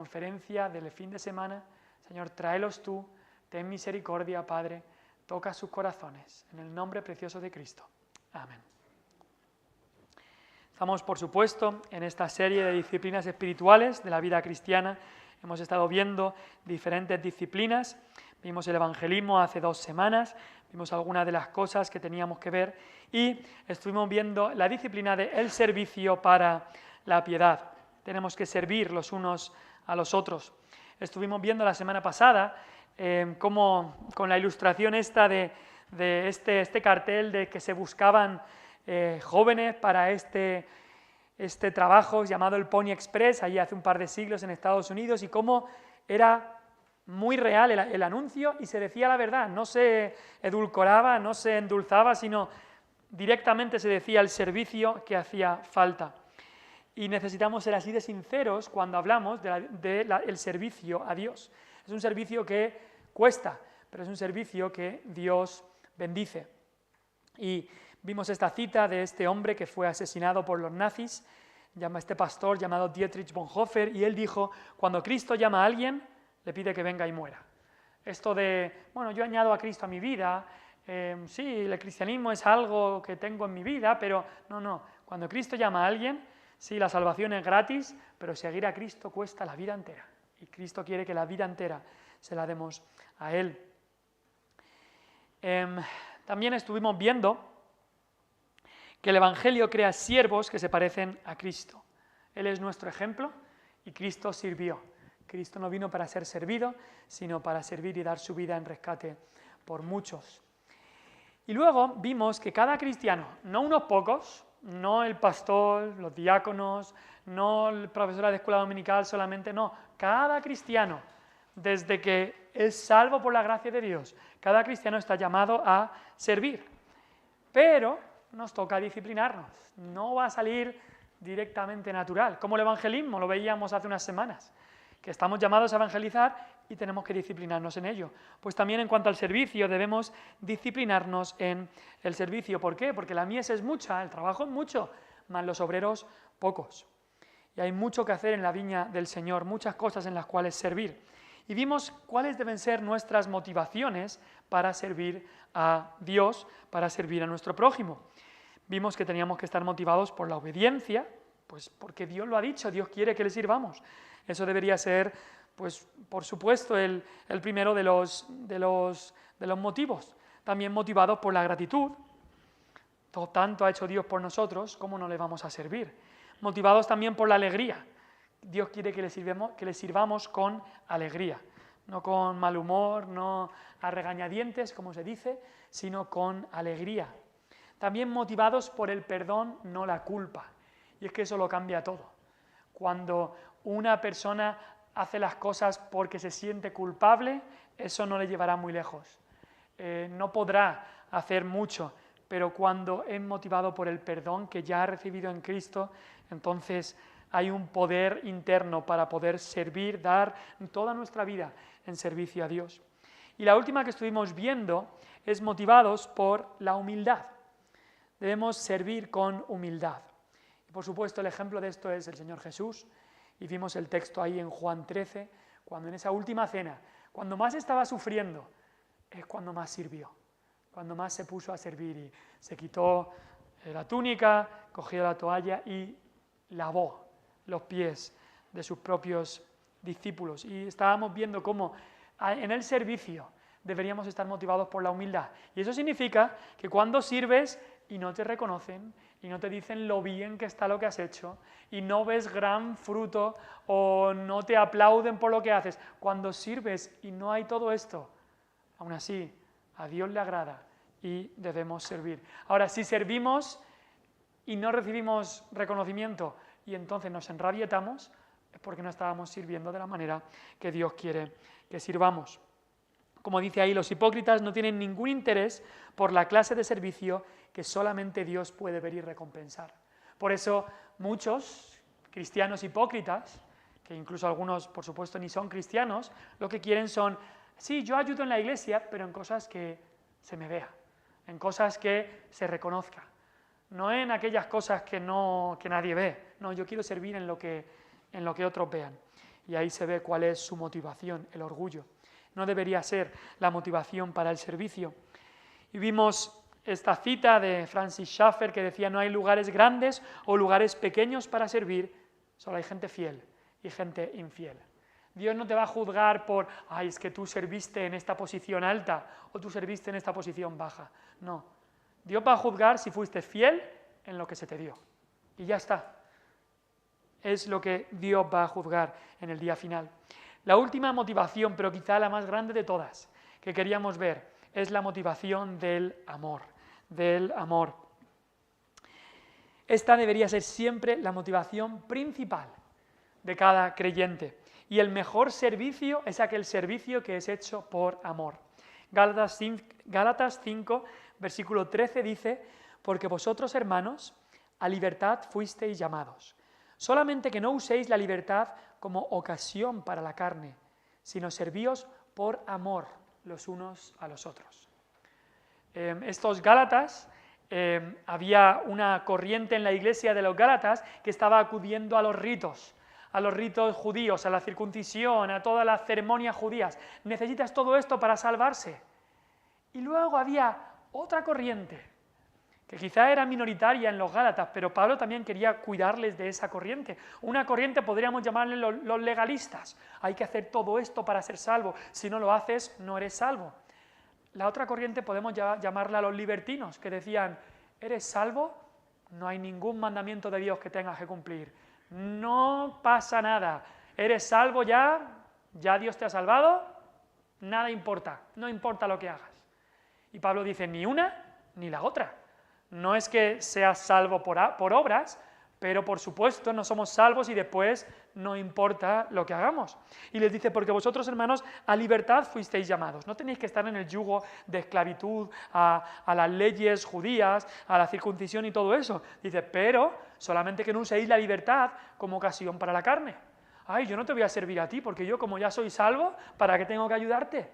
conferencia del fin de semana. Señor, tráelos tú, ten misericordia, Padre, toca sus corazones, en el nombre precioso de Cristo. Amén. Estamos, por supuesto, en esta serie de disciplinas espirituales de la vida cristiana. Hemos estado viendo diferentes disciplinas. Vimos el evangelismo hace 2 semanas, vimos algunas de las cosas que teníamos que ver y estuvimos viendo la disciplina del servicio para la piedad. Tenemos que servir los unos a los otros. Estuvimos viendo la semana pasada cómo con la ilustración esta de este cartel de que se buscaban jóvenes para este trabajo llamado el Pony Express, allí hace un par de siglos en Estados Unidos, y cómo era muy real el anuncio y se decía la verdad, no se edulcoraba, no se endulzaba, sino directamente se decía el servicio que hacía falta. Y necesitamos ser así de sinceros cuando hablamos del servicio a Dios. Es un servicio que cuesta, pero es un servicio que Dios bendice. Y vimos esta cita de este hombre que fue asesinado por los nazis, este pastor llamado Dietrich Bonhoeffer, y él dijo, cuando Cristo llama a alguien, le pide que venga y muera. Esto de, bueno, yo añado a Cristo a mi vida, sí, el cristianismo es algo que tengo en mi vida, pero no, cuando Cristo llama a alguien, sí, la salvación es gratis, pero seguir a Cristo cuesta la vida entera, y Cristo quiere que la vida entera se la demos a Él. También estuvimos viendo que el Evangelio crea siervos que se parecen a Cristo. Él es nuestro ejemplo y Cristo sirvió. Cristo no vino para ser servido, sino para servir y dar su vida en rescate por muchos. Y luego vimos que cada cristiano, no unos pocos, no el pastor, los diáconos, no el profesor de escuela dominical solamente, no, cada cristiano, desde que es salvo por la gracia de Dios, cada cristiano está llamado a servir. Pero nos toca disciplinarnos, no va a salir directamente natural, como el evangelismo, lo veíamos hace unas semanas, que estamos llamados a evangelizar y tenemos que disciplinarnos en ello. Pues también en cuanto al servicio debemos disciplinarnos en el servicio. ¿Por qué? Porque la mies es mucha, el trabajo es mucho, mas los obreros pocos. Y hay mucho que hacer en la viña del Señor, muchas cosas en las cuales servir. Y vimos cuáles deben ser nuestras motivaciones para servir a Dios, para servir a nuestro prójimo. Vimos que teníamos que estar motivados por la obediencia, pues porque Dios lo ha dicho, Dios quiere que le sirvamos. Eso debería ser, pues, por supuesto, el primero de los motivos. También motivados por la gratitud. Tanto ha hecho Dios por nosotros, ¿cómo no le vamos a servir? Motivados también por la alegría. Dios quiere que le sirvamos con alegría, no con mal humor, no a regañadientes, como se dice, sino con alegría. También motivados por el perdón, no la culpa. Y es que eso lo cambia todo. Cuando una persona hace las cosas porque se siente culpable, eso no le llevará muy lejos. No podrá hacer mucho, pero cuando es motivado por el perdón que ya ha recibido en Cristo, entonces hay un poder interno para poder servir, dar toda nuestra vida en servicio a Dios. Y la última que estuvimos viendo es motivados por la humildad. Debemos servir con humildad. Y por supuesto el ejemplo de esto es el Señor Jesús. Y vimos el texto ahí en Juan 13, cuando en esa última cena, cuando más estaba sufriendo, es cuando más sirvió, cuando más se puso a servir y se quitó la túnica, cogió la toalla y lavó los pies de sus propios discípulos. Y estábamos viendo cómo en el servicio deberíamos estar motivados por la humildad. Y eso significa que cuando sirves y no te reconocen, y no te dicen lo bien que está lo que has hecho, y no ves gran fruto, o no te aplauden por lo que haces, cuando sirves y no hay todo esto, aún así, a Dios le agrada y debemos servir. Ahora, si servimos y no recibimos reconocimiento, y entonces nos enrabietamos, es porque no estábamos sirviendo de la manera que Dios quiere que sirvamos. Como dice ahí, los hipócritas no tienen ningún interés por la clase de servicio que solamente Dios puede ver y recompensar. Por eso muchos cristianos hipócritas, que incluso algunos por supuesto ni son cristianos, lo que quieren son, sí, yo ayudo en la iglesia, pero en cosas que se me vea, en cosas que se reconozca, no en aquellas cosas que nadie ve. No, yo quiero servir en lo que otros vean. Y ahí se ve cuál es su motivación, el orgullo. No debería ser la motivación para el servicio. Y vimos esta cita de Francis Schaeffer que decía: no hay lugares grandes o lugares pequeños para servir, solo hay gente fiel y gente infiel. Dios no te va a juzgar por, ay, es que tú serviste en esta posición alta o tú serviste en esta posición baja. No, Dios va a juzgar si fuiste fiel en lo que se te dio. Y ya está. Es lo que Dios va a juzgar en el día final. La última motivación, pero quizá la más grande de todas, que queríamos ver, es la motivación del amor. Del amor. Esta debería ser siempre la motivación principal de cada creyente. Y el mejor servicio es aquel servicio que es hecho por amor. Gálatas 5, versículo 13 dice: porque vosotros, hermanos, a libertad fuisteis llamados. Solamente que no uséis la libertad como ocasión para la carne, sino servíos por amor los unos a los otros. Estos Gálatas, había una corriente en la iglesia de los Gálatas que estaba acudiendo a los ritos judíos, a la circuncisión, a todas las ceremonias judías. Necesitas todo esto para salvarse. Y luego había otra corriente, que quizá era minoritaria en los Gálatas, pero Pablo también quería cuidarles de esa corriente. Una corriente podríamos llamarle los legalistas. Hay que hacer todo esto para ser salvo. Si no lo haces, no eres salvo. La otra corriente podemos llamarla a los libertinos, que decían: ¿eres salvo? No hay ningún mandamiento de Dios que tengas que cumplir. No pasa nada. ¿Eres salvo ya? ¿Ya Dios te ha salvado? Nada importa, no importa lo que hagas. Y Pablo dice: ni una ni la otra. No es que seas salvo por obras, pero por supuesto no somos salvos y después no importa lo que hagamos. Y les dice: porque vosotros, hermanos, a libertad fuisteis llamados. No tenéis que estar en el yugo de esclavitud a las leyes judías, a la circuncisión y todo eso. Dice: pero solamente que no uséis la libertad como ocasión para la carne. Ay, yo no te voy a servir a ti, porque yo, como ya soy salvo, ¿para qué tengo que ayudarte?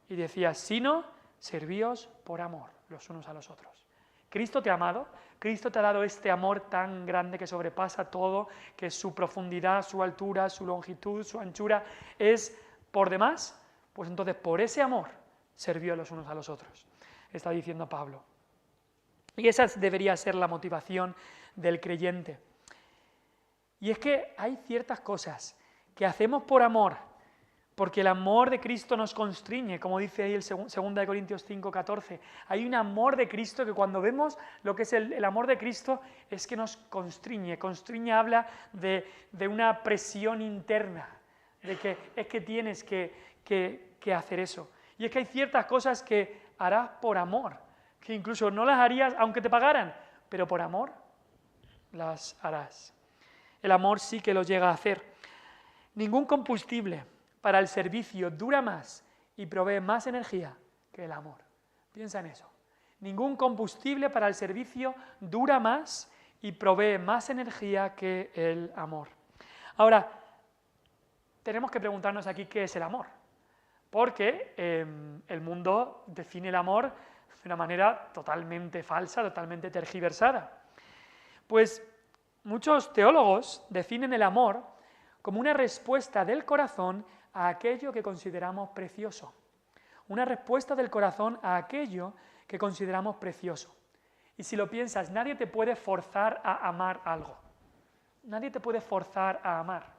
Y decía: sino servíos por amor los unos a los otros. Cristo te ha amado, Cristo te ha dado este amor tan grande que sobrepasa todo, que su profundidad, su altura, su longitud, su anchura es por demás. Pues entonces por ese amor sirvió los unos a los otros, está diciendo Pablo. Y esa debería ser la motivación del creyente. Y es que hay ciertas cosas que hacemos por amor, porque el amor de Cristo nos constriñe, como dice ahí el 2 Corintios 5:14. Hay un amor de Cristo que cuando vemos lo que es el amor de Cristo es que nos constriñe. Constriñe habla de una presión interna, de que es que tienes que hacer eso. Y es que hay ciertas cosas que harás por amor, que incluso no las harías aunque te pagaran, pero por amor las harás. El amor sí que lo llega a hacer. Ningún combustible para el servicio dura más y provee más energía que el amor. Piensa en eso. Ningún combustible para el servicio dura más y provee más energía que el amor. Ahora, tenemos que preguntarnos aquí qué es el amor. Porque el mundo define el amor de una manera totalmente falsa, totalmente tergiversada. Pues muchos teólogos definen el amor como una respuesta del corazón a aquello que consideramos precioso. Una respuesta del corazón a aquello que consideramos precioso. Y si lo piensas, nadie te puede forzar a amar algo. Nadie te puede forzar a amar.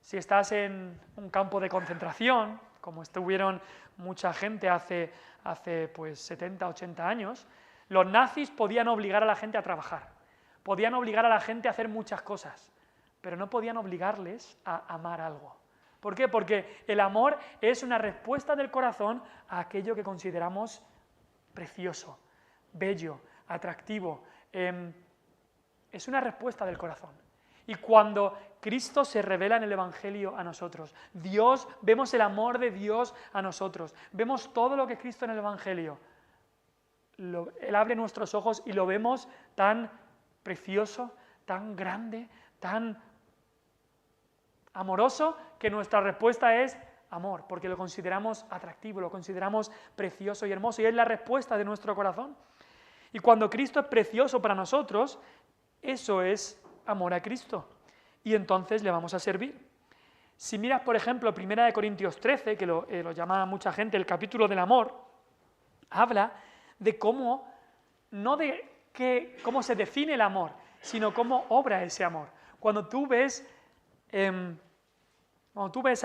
Si estás en un campo de concentración, como estuvieron mucha gente hace pues 70, 80 años, los nazis podían obligar a la gente a trabajar, podían obligar a la gente a hacer muchas cosas, pero no podían obligarles a amar algo. ¿Por qué? Porque el amor es una respuesta del corazón a aquello que consideramos precioso, bello, atractivo. Es una respuesta del corazón. Y cuando Cristo se revela en el Evangelio a nosotros, vemos el amor de Dios a nosotros, vemos todo lo que es Cristo en el Evangelio. Él abre nuestros ojos y lo vemos tan precioso, tan grande, tan amoroso, que nuestra respuesta es amor, porque lo consideramos atractivo, lo consideramos precioso y hermoso, y es la respuesta de nuestro corazón. Y cuando Cristo es precioso para nosotros, eso es amor a Cristo, y entonces le vamos a servir. Si miras, por ejemplo, 1 Corintios 13, que lo llama mucha gente el capítulo del amor, habla de cómo, no de cómo se define el amor, sino cómo obra ese amor. Cuando tú ves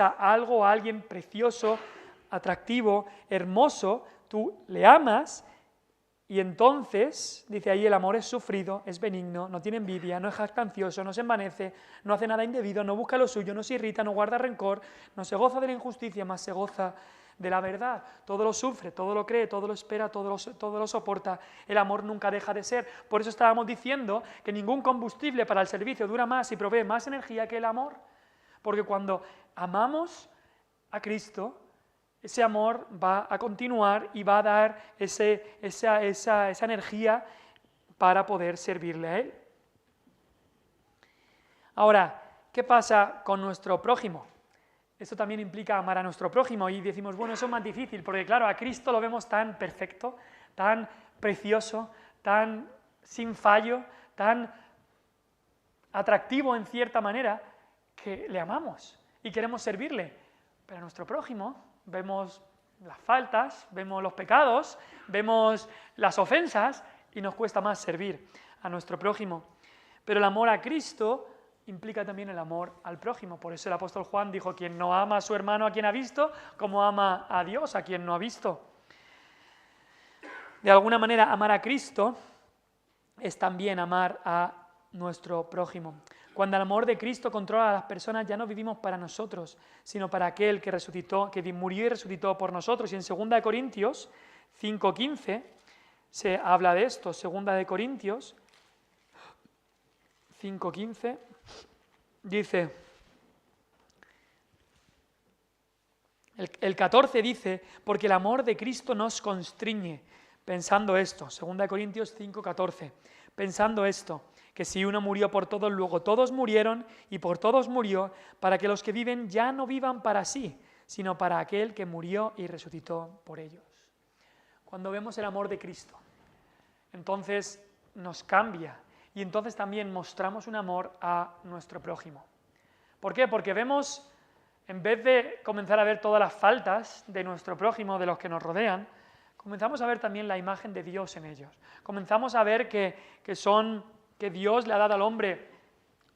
a algo, a alguien precioso, atractivo, hermoso, tú le amas y entonces, dice ahí, el amor es sufrido, es benigno, no tiene envidia, no es jactancioso, no se envanece, no hace nada indebido, no busca lo suyo, no se irrita, no guarda rencor, no se goza de la injusticia, más se goza de la verdad. Todo lo sufre, todo lo cree, todo lo espera, todo lo soporta. El amor nunca deja de ser. Por eso estábamos diciendo que ningún combustible para el servicio dura más y provee más energía que el amor. Porque cuando amamos a Cristo, ese amor va a continuar y va a dar esa energía para poder servirle a Él. Ahora, ¿qué pasa con nuestro prójimo? Esto también implica amar a nuestro prójimo y decimos, bueno, eso es más difícil, porque claro, a Cristo lo vemos tan perfecto, tan precioso, tan sin fallo, tan atractivo en cierta manera, que le amamos y queremos servirle. Pero a nuestro prójimo vemos las faltas, vemos los pecados, vemos las ofensas y nos cuesta más servir a nuestro prójimo. Pero el amor a Cristo implica también el amor al prójimo. Por eso el apóstol Juan dijo, quien no ama a su hermano a quien ha visto, como ama a Dios a quien no ha visto. De alguna manera, amar a Cristo es también amar a nuestro prójimo. Cuando el amor de Cristo controla a las personas, ya no vivimos para nosotros, sino para aquel que resucitó, que murió y resucitó por nosotros. Y en 2 Corintios 5:15 se habla de esto. 2 Corintios 5:15 dice, el 14 dice, porque el amor de Cristo nos constriñe, pensando esto, 2 Corintios 5:14, pensando esto, que si uno murió por todos, luego todos murieron y por todos murió, para que los que viven ya no vivan para sí, sino para aquel que murió y resucitó por ellos. Cuando vemos el amor de Cristo, entonces nos cambia y entonces también mostramos un amor a nuestro prójimo. ¿Por qué? Porque vemos, en vez de comenzar a ver todas las faltas de nuestro prójimo, de los que nos rodean, comenzamos a ver también la imagen de Dios en ellos. Comenzamos a ver que Dios le ha dado al hombre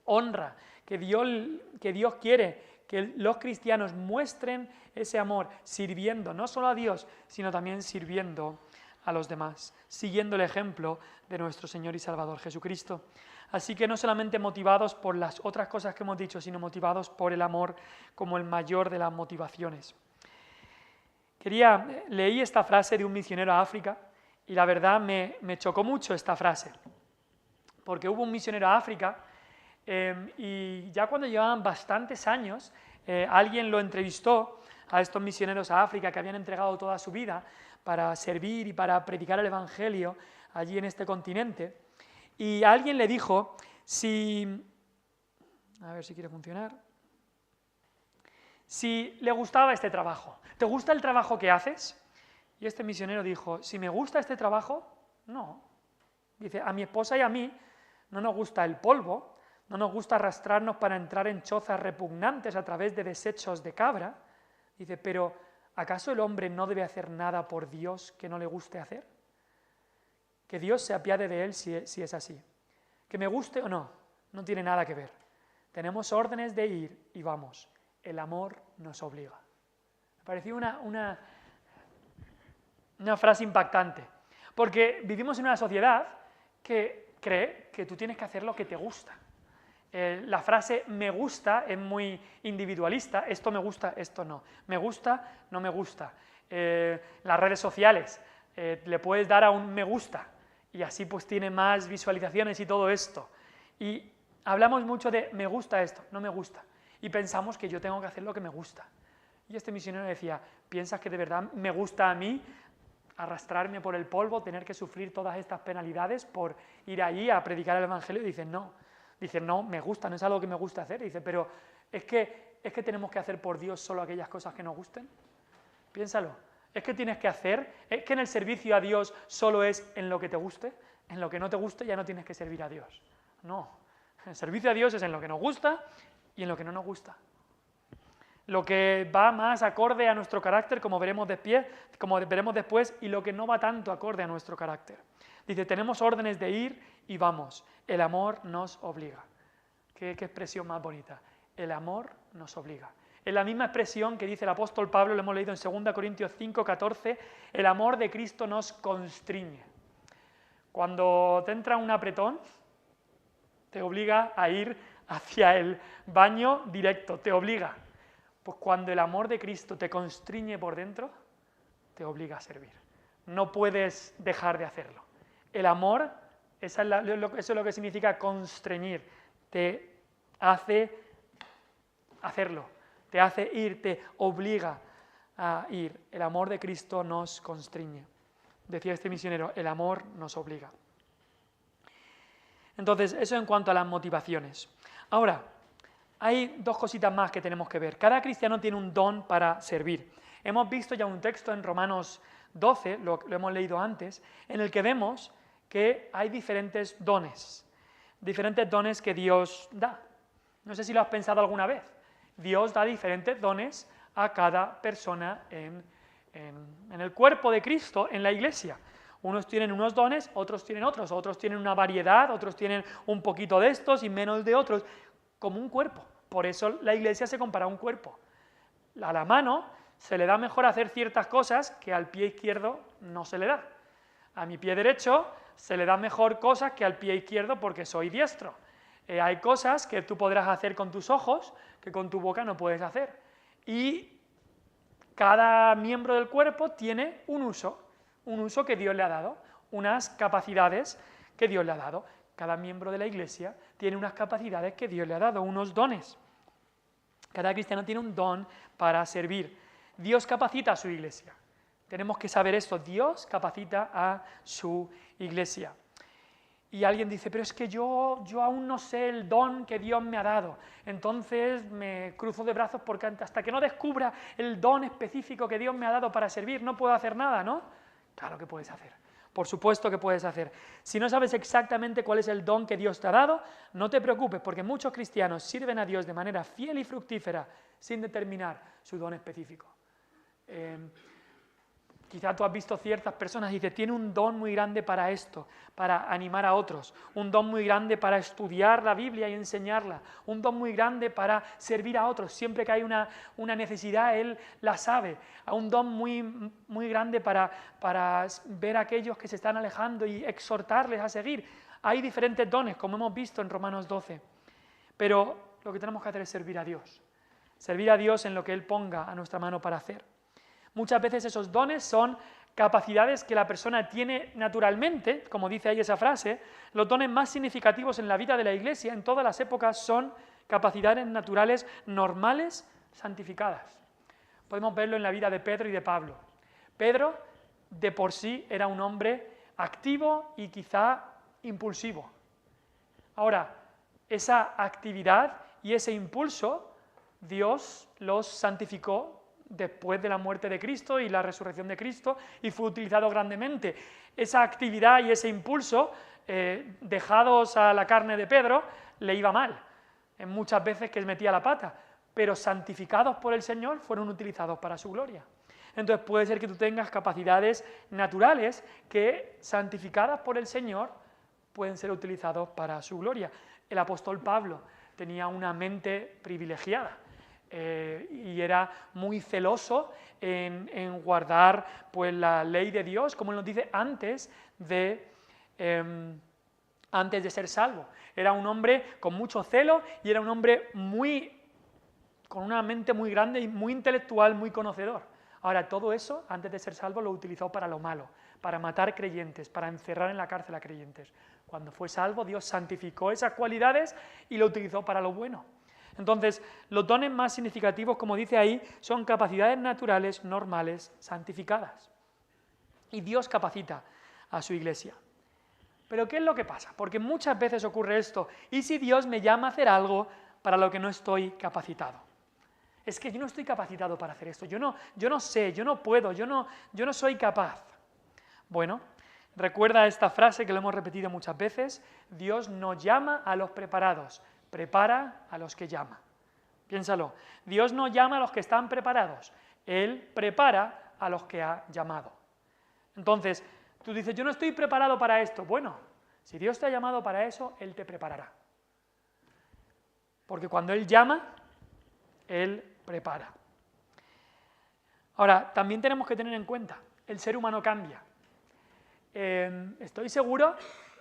honra, que Dios quiere que los cristianos muestren ese amor sirviendo no solo a Dios, sino también sirviendo a los demás, siguiendo el ejemplo de nuestro Señor y Salvador Jesucristo. Así que no solamente motivados por las otras cosas que hemos dicho, sino motivados por el amor como el mayor de las motivaciones. Leí esta frase de un misionero a África y la verdad me chocó mucho esta frase. Porque hubo un misionero a África y ya cuando llevaban bastantes años, alguien lo entrevistó a estos misioneros a África que habían entregado toda su vida para servir y para predicar el Evangelio allí en este continente. Y alguien le dijo, a ver si quiere funcionar, si le gustaba este trabajo. ¿Te gusta el trabajo que haces? Y este misionero dijo, si me gusta este trabajo, no. Dice, a mi esposa y a mí no nos gusta el polvo, no nos gusta arrastrarnos para entrar en chozas repugnantes a través de desechos de cabra. Dice, pero ¿acaso el hombre no debe hacer nada por Dios que no le guste hacer? Que Dios se apiade de él si es así. Que me guste o no, no tiene nada que ver. Tenemos órdenes de ir y vamos. El amor nos obliga. Me pareció una frase impactante, porque vivimos en una sociedad que cree que tú tienes que hacer lo que te gusta. La frase me gusta es muy individualista, esto me gusta, esto no. Me gusta, no me gusta. Las redes sociales, le puedes dar a un me gusta y así pues tiene más visualizaciones y todo esto. Y hablamos mucho de me gusta esto, no me gusta. Y pensamos que yo tengo que hacer lo que me gusta. Y este misionero decía, ¿piensas que de verdad me gusta a mí arrastrarme por el polvo, tener que sufrir todas estas penalidades por ir allí a predicar el Evangelio? Y dice, no, me gusta, no es algo que me gusta hacer. Dice, pero es que tenemos que hacer por Dios solo aquellas cosas que nos gusten. Piénsalo, es que tienes que hacer, es que en el servicio a Dios solo es en lo que te guste, en lo que no te guste ya no tienes que servir a Dios. No, el servicio a Dios es en lo que nos gusta y en lo que no nos gusta. lo que va más acorde a nuestro carácter, como veremos después, y lo que no va tanto acorde a nuestro carácter. Dice, tenemos órdenes de ir y vamos. El amor nos obliga. ¿Qué expresión más bonita? El amor nos obliga. Es la misma expresión que dice el apóstol Pablo, lo hemos leído en 2 Corintios 5:14, el amor de Cristo nos constriñe. Cuando te entra un apretón, te obliga a ir hacia el baño directo, te obliga. Pues cuando el amor de Cristo te constriñe por dentro, te obliga a servir. No puedes dejar de hacerlo. El amor, eso es lo que significa constreñir, te hace hacerlo, te hace ir, te obliga a ir. El amor de Cristo nos constriñe. Decía este misionero, el amor nos obliga. Entonces, eso en cuanto a las motivaciones. Ahora, hay dos cositas más que tenemos que ver. Cada cristiano tiene un don para servir. Hemos visto ya un texto en Romanos 12, lo hemos leído antes, en el que vemos que hay diferentes dones que Dios da. No sé si lo has pensado alguna vez. Dios da diferentes dones a cada persona en el cuerpo de Cristo, en la iglesia. Unos tienen unos dones, otros tienen otros tienen una variedad, otros tienen un poquito de estos y menos de otros, como un cuerpo. Por eso la iglesia se compara a un cuerpo. A la mano se le da mejor hacer ciertas cosas que al pie izquierdo no se le da. A mi pie derecho se le da mejor cosas que al pie izquierdo porque soy diestro. Hay cosas que tú podrás hacer con tus ojos que con tu boca no puedes hacer. Y cada miembro del cuerpo tiene un uso que Dios le ha dado, unas capacidades que Dios le ha dado. Cada miembro de la iglesia tiene unas capacidades que Dios le ha dado, unos dones. Cada cristiano tiene un don para servir. Dios capacita a su iglesia. Tenemos que saber esto, Dios capacita a su iglesia. Y alguien dice, pero es que yo aún no sé el don que Dios me ha dado. Entonces me cruzo de brazos porque hasta que no descubra el don específico que Dios me ha dado para servir, no puedo hacer nada, ¿no? Claro que puedes hacer. Por supuesto que puedes hacer. Si no sabes exactamente cuál es el don que Dios te ha dado, no te preocupes, porque muchos cristianos sirven a Dios de manera fiel y fructífera sin determinar su don específico. Quizá tú has visto ciertas personas y dices, tiene un don muy grande para esto, para animar a otros, un don muy grande para estudiar la Biblia y enseñarla, un don muy grande para servir a otros, siempre que hay una necesidad, él la sabe, un don muy, muy grande para ver a aquellos que se están alejando y exhortarles a seguir. Hay diferentes dones, como hemos visto en Romanos 12, pero lo que tenemos que hacer es servir a Dios en lo que Él ponga a nuestra mano para hacer. Muchas veces esos dones son capacidades que la persona tiene naturalmente, como dice ahí esa frase. Los dones más significativos en la vida de la Iglesia en todas las épocas son capacidades naturales normales santificadas. Podemos verlo en la vida de Pedro y de Pablo. Pedro de por sí era un hombre activo y quizá impulsivo. Ahora, esa actividad y ese impulso Dios los santificó después de la muerte de Cristo y la resurrección de Cristo, y fue utilizado grandemente. Esa actividad y ese impulso, dejados a la carne de Pedro, le iba mal, en muchas veces que metía la pata, pero santificados por el Señor fueron utilizados para su gloria. Entonces puede ser que tú tengas capacidades naturales que, santificadas por el Señor, pueden ser utilizados para su gloria. El apóstol Pablo tenía una mente privilegiada, y era muy celoso en guardar pues, la ley de Dios, como él nos dice, antes de ser salvo. Era un hombre con mucho celo y era un hombre con una mente muy grande y muy intelectual, muy conocedor. Ahora, todo eso, antes de ser salvo, lo utilizó para lo malo, para matar creyentes, para encerrar en la cárcel a creyentes. Cuando fue salvo, Dios santificó esas cualidades y lo utilizó para lo bueno. Entonces, los dones más significativos, como dice ahí, son capacidades naturales, normales, santificadas. Y Dios capacita a su iglesia. Pero ¿qué es lo que pasa? Porque muchas veces ocurre esto. ¿Y si Dios me llama a hacer algo para lo que no estoy capacitado? Es que yo no estoy capacitado para hacer esto. Yo no sé, yo no puedo, yo no soy capaz. Bueno, recuerda esta frase que lo hemos repetido muchas veces. Dios no llama a los preparados, prepara a los que llama. Piénsalo. Dios no llama a los que están preparados. Él prepara a los que ha llamado. Entonces, tú dices, yo no estoy preparado para esto. Bueno, si Dios te ha llamado para eso, Él te preparará. Porque cuando Él llama, Él prepara. Ahora, también tenemos que tener en cuenta, el ser humano cambia. Estoy seguro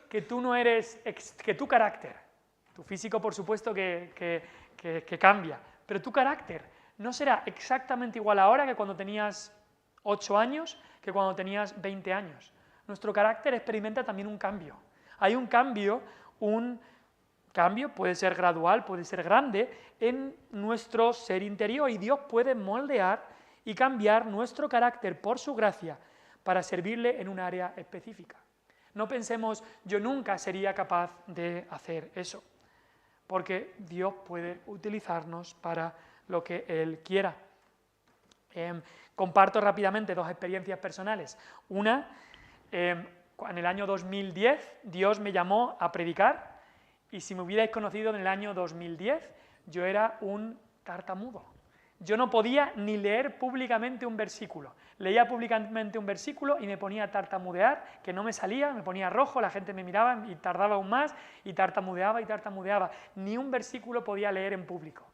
que tú no eres, que tu carácter, tu físico por supuesto que cambia, pero tu carácter no será exactamente igual ahora que cuando tenías 8 años, que cuando tenías 20 años. Nuestro carácter experimenta también un cambio. Hay un cambio puede ser gradual, puede ser grande, en nuestro ser interior, y Dios puede moldear y cambiar nuestro carácter por su gracia para servirle en un área específica. No pensemos, yo nunca sería capaz de hacer eso, porque Dios puede utilizarnos para lo que Él quiera. Comparto rápidamente 2 experiencias personales. Una, en el año 2010, Dios me llamó a predicar, y si me hubierais conocido en el año 2010, yo era un tartamudo. Yo no podía ni leer públicamente un versículo. Leía públicamente un versículo y me ponía a tartamudear, que no me salía, me ponía rojo, la gente me miraba y tardaba aún más, y tartamudeaba y tartamudeaba. Ni un versículo podía leer en público.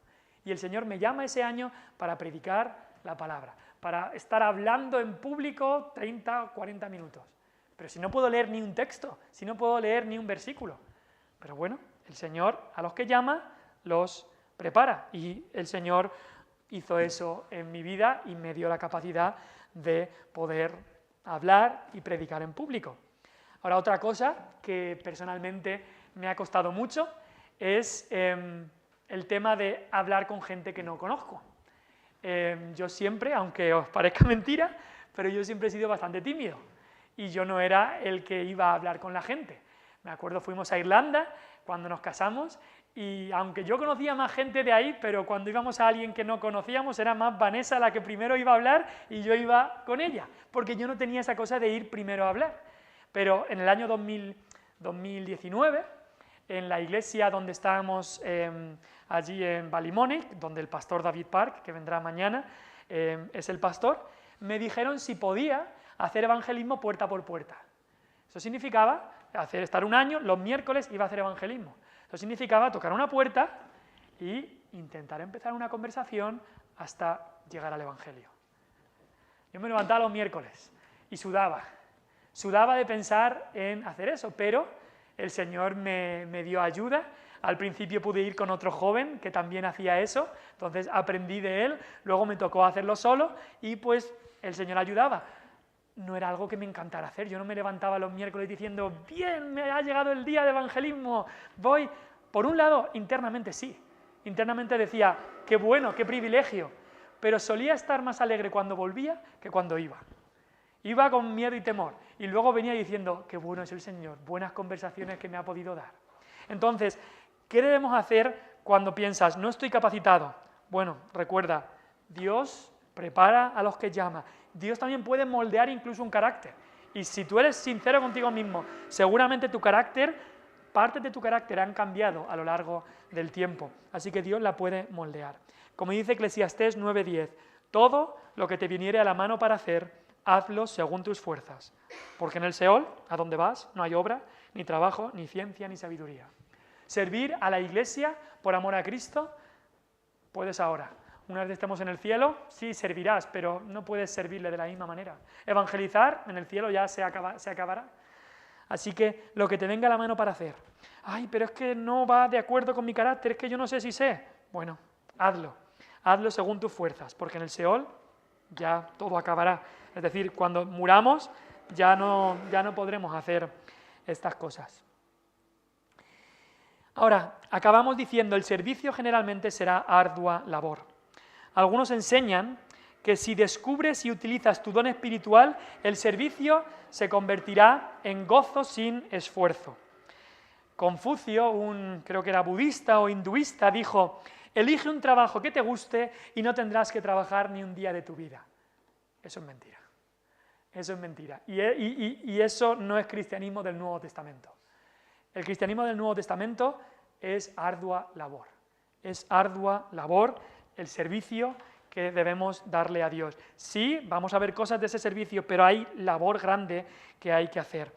Y el Señor me llama ese año para predicar la palabra, para estar hablando en público 30 o 40 minutos. Pero si no puedo leer ni un texto, si no puedo leer ni un versículo. Pero bueno, el Señor a los que llama los prepara, y el Señor hizo eso en mi vida y me dio la capacidad de poder hablar y predicar en público. Ahora, otra cosa que personalmente me ha costado mucho es el tema de hablar con gente que no conozco. Yo siempre, aunque os parezca mentira, pero yo siempre he sido bastante tímido y yo no era el que iba a hablar con la gente. Me acuerdo, fuimos a Irlanda cuando nos casamos, y aunque yo conocía más gente de ahí, pero cuando íbamos a alguien que no conocíamos, era más Vanessa la que primero iba a hablar y yo iba con ella, porque yo no tenía esa cosa de ir primero a hablar. Pero en el año 2019, en la iglesia donde estábamos allí en Ballymoney, donde el pastor David Park, que vendrá mañana, es el pastor, me dijeron si podía hacer evangelismo puerta por puerta. Eso significaba estar un año, los miércoles iba a hacer evangelismo. Eso significaba tocar una puerta y intentar empezar una conversación hasta llegar al Evangelio. Yo me levantaba los miércoles y sudaba de pensar en hacer eso, pero el Señor me dio ayuda. Al principio pude ir con otro joven que también hacía eso, entonces aprendí de él, luego me tocó hacerlo solo y pues el Señor ayudaba. No era algo que me encantara hacer. Yo no me levantaba los miércoles diciendo, bien, me ha llegado el día de evangelismo, voy. Por un lado, internamente sí. Internamente decía, qué bueno, qué privilegio. Pero solía estar más alegre cuando volvía que cuando iba. Iba con miedo y temor. Y luego venía diciendo, qué bueno es el Señor, buenas conversaciones que me ha podido dar. Entonces, ¿qué debemos hacer cuando piensas, no estoy capacitado? Bueno, recuerda, Dios prepara a los que llama. Dios también puede moldear incluso un carácter. Y si tú eres sincero contigo mismo, seguramente partes de tu carácter han cambiado a lo largo del tiempo. Así que Dios la puede moldear. Como dice Eclesiastés 9:10, todo lo que te viniere a la mano para hacer, hazlo según tus fuerzas. Porque en el Seol, a donde vas, no hay obra, ni trabajo, ni ciencia, ni sabiduría. Servir a la Iglesia por amor a Cristo, puedes ahora. Una vez estemos en el cielo, sí servirás, pero no puedes servirle de la misma manera. Evangelizar, en el cielo ya se acabará. Así que lo que te venga a la mano para hacer. Ay, pero es que no va de acuerdo con mi carácter, es que yo no sé si sé. Bueno, hazlo. Hazlo según tus fuerzas, porque en el Seol ya todo acabará. Es decir, cuando muramos ya no podremos hacer estas cosas. Ahora, acabamos diciendo, el servicio generalmente será ardua labor. Algunos enseñan que si descubres y utilizas tu don espiritual, el servicio se convertirá en gozo sin esfuerzo. Confucio, creo que era budista o hinduista, dijo, elige un trabajo que te guste y no tendrás que trabajar ni un día de tu vida. Eso es mentira. Eso es mentira. Y eso no es cristianismo del Nuevo Testamento. El cristianismo del Nuevo Testamento es ardua labor. es ardua labor el servicio que debemos darle a Dios. Sí, vamos a ver cosas de ese servicio, pero hay labor grande que hay que hacer.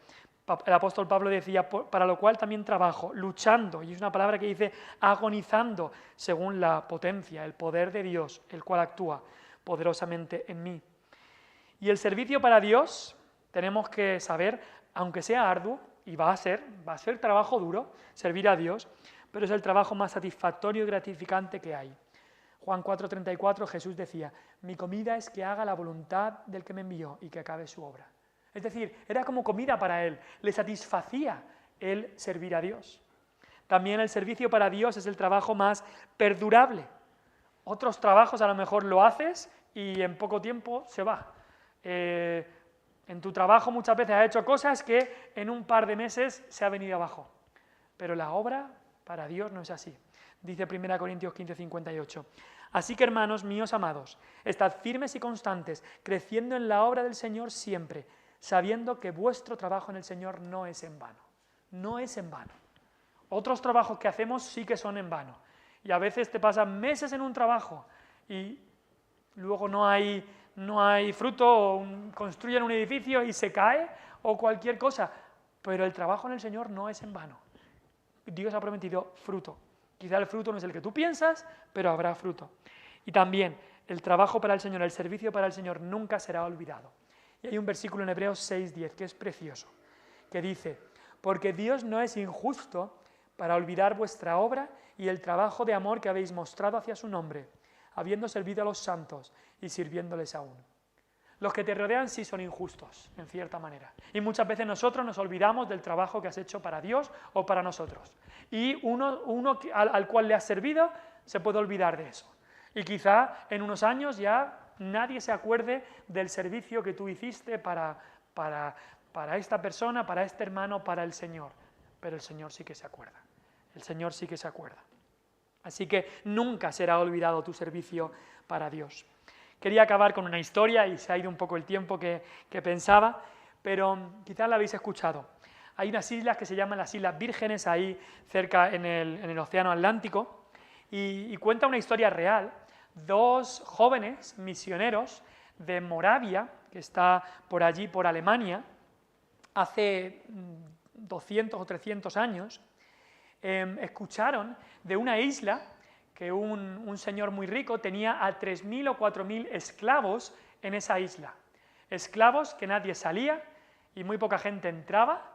El apóstol Pablo decía, para lo cual también trabajo, luchando, y es una palabra que dice agonizando, según la potencia, el poder de Dios, el cual actúa poderosamente en mí. Y el servicio para Dios, tenemos que saber, aunque sea arduo, y va a ser trabajo duro, servir a Dios, pero es el trabajo más satisfactorio y gratificante que hay. Juan 4:34, Jesús decía, mi comida es que haga la voluntad del que me envió y que acabe su obra. Es decir, era como comida para él, le satisfacía el servir a Dios. También el servicio para Dios es el trabajo más perdurable. Otros trabajos a lo mejor lo haces y en poco tiempo se va. En tu trabajo muchas veces has hecho cosas que en un par de meses se ha venido abajo. Pero la obra para Dios no es así. Dice 1 Corintios 15:58. Así que, hermanos míos amados, estad firmes y constantes, creciendo en la obra del Señor siempre, sabiendo que vuestro trabajo en el Señor no es en vano. No es en vano. Otros trabajos que hacemos sí que son en vano. Y a veces te pasan meses en un trabajo y luego no hay fruto, o construyen un edificio y se cae, o cualquier cosa. Pero el trabajo en el Señor no es en vano. Dios ha prometido fruto. Quizá el fruto no es el que tú piensas, pero habrá fruto. Y también el trabajo para el Señor, el servicio para el Señor nunca será olvidado. Y hay un versículo en Hebreos 6:10 que es precioso, que dice, porque Dios no es injusto para olvidar vuestra obra y el trabajo de amor que habéis mostrado hacia su nombre, habiendo servido a los santos y sirviéndoles aún. Los que te rodean sí son injustos, en cierta manera. Y muchas veces nosotros nos olvidamos del trabajo que has hecho para Dios o para nosotros. Y uno al cual le has servido se puede olvidar de eso. Y quizá en unos años ya nadie se acuerde del servicio que tú hiciste para esta persona, para este hermano, para el Señor. Pero el Señor sí que se acuerda. El Señor sí que se acuerda. Así que nunca será olvidado tu servicio para Dios. Quería acabar con una historia y se ha ido un poco el tiempo que pensaba, pero quizás la habéis escuchado. Hay unas islas que se llaman las Islas Vírgenes, ahí cerca en el Océano Atlántico, y cuenta una historia real. Dos jóvenes misioneros de Moravia, que está por allí, por Alemania, hace 200 o 300 años, escucharon de una isla que un señor muy rico tenía a 3.000 o 4.000 esclavos en esa isla. Esclavos que nadie salía y muy poca gente entraba,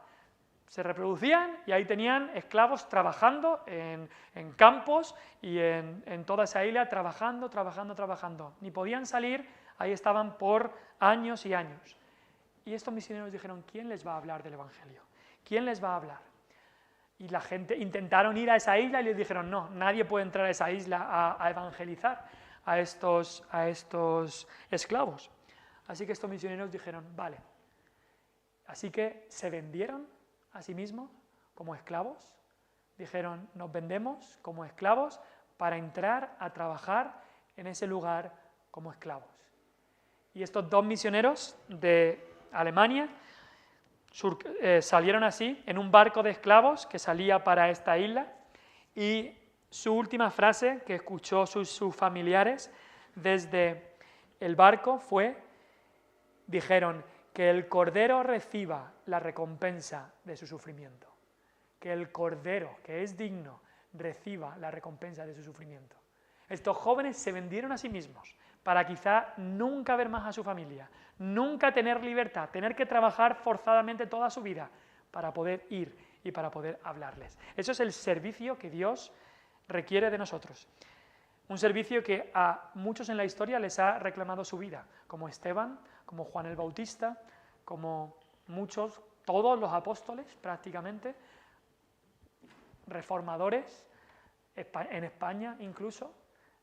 se reproducían y ahí tenían esclavos trabajando en campos y en toda esa isla, trabajando. Ni podían salir, ahí estaban por años y años. Y estos misioneros dijeron, ¿quién les va a hablar del Evangelio? ¿Quién les va a hablar? Y la gente intentaron ir a esa isla y les dijeron, no, nadie puede entrar a esa isla a evangelizar a estos esclavos. Así que estos misioneros dijeron, vale. Así que se vendieron a sí mismos como esclavos. Dijeron, nos vendemos como esclavos para entrar a trabajar en ese lugar como esclavos. Y estos dos misioneros de Alemania salieron así en un barco de esclavos que salía para esta isla y su última frase que escuchó sus familiares desde el barco fue, dijeron, que el Cordero reciba la recompensa de su sufrimiento, que el Cordero, que es digno, reciba la recompensa de su sufrimiento. Estos jóvenes se vendieron a sí mismos para quizá nunca ver más a su familia, nunca tener libertad, tener que trabajar forzadamente toda su vida para poder ir y para poder hablarles. Eso es el servicio que Dios requiere de nosotros. Un servicio que a muchos en la historia les ha reclamado su vida, como Esteban, como Juan el Bautista, como muchos, todos los apóstoles prácticamente, reformadores, en España incluso,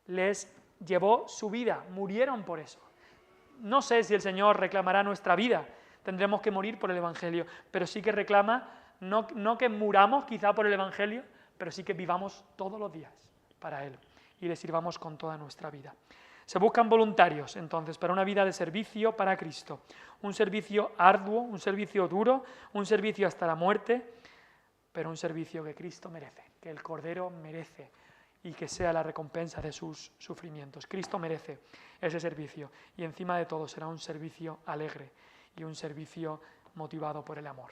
les llevó su vida, murieron por eso. No sé si el Señor reclamará nuestra vida, tendremos que morir por el Evangelio, pero sí que reclama, no que muramos quizá por el Evangelio, pero sí que vivamos todos los días para Él y le sirvamos con toda nuestra vida. Se buscan voluntarios, entonces, para una vida de servicio para Cristo. Un servicio arduo, un servicio duro, un servicio hasta la muerte, pero un servicio que Cristo merece, que el Cordero merece y que sea la recompensa de sus sufrimientos. Cristo merece ese servicio y encima de todo será un servicio alegre y un servicio motivado por el amor.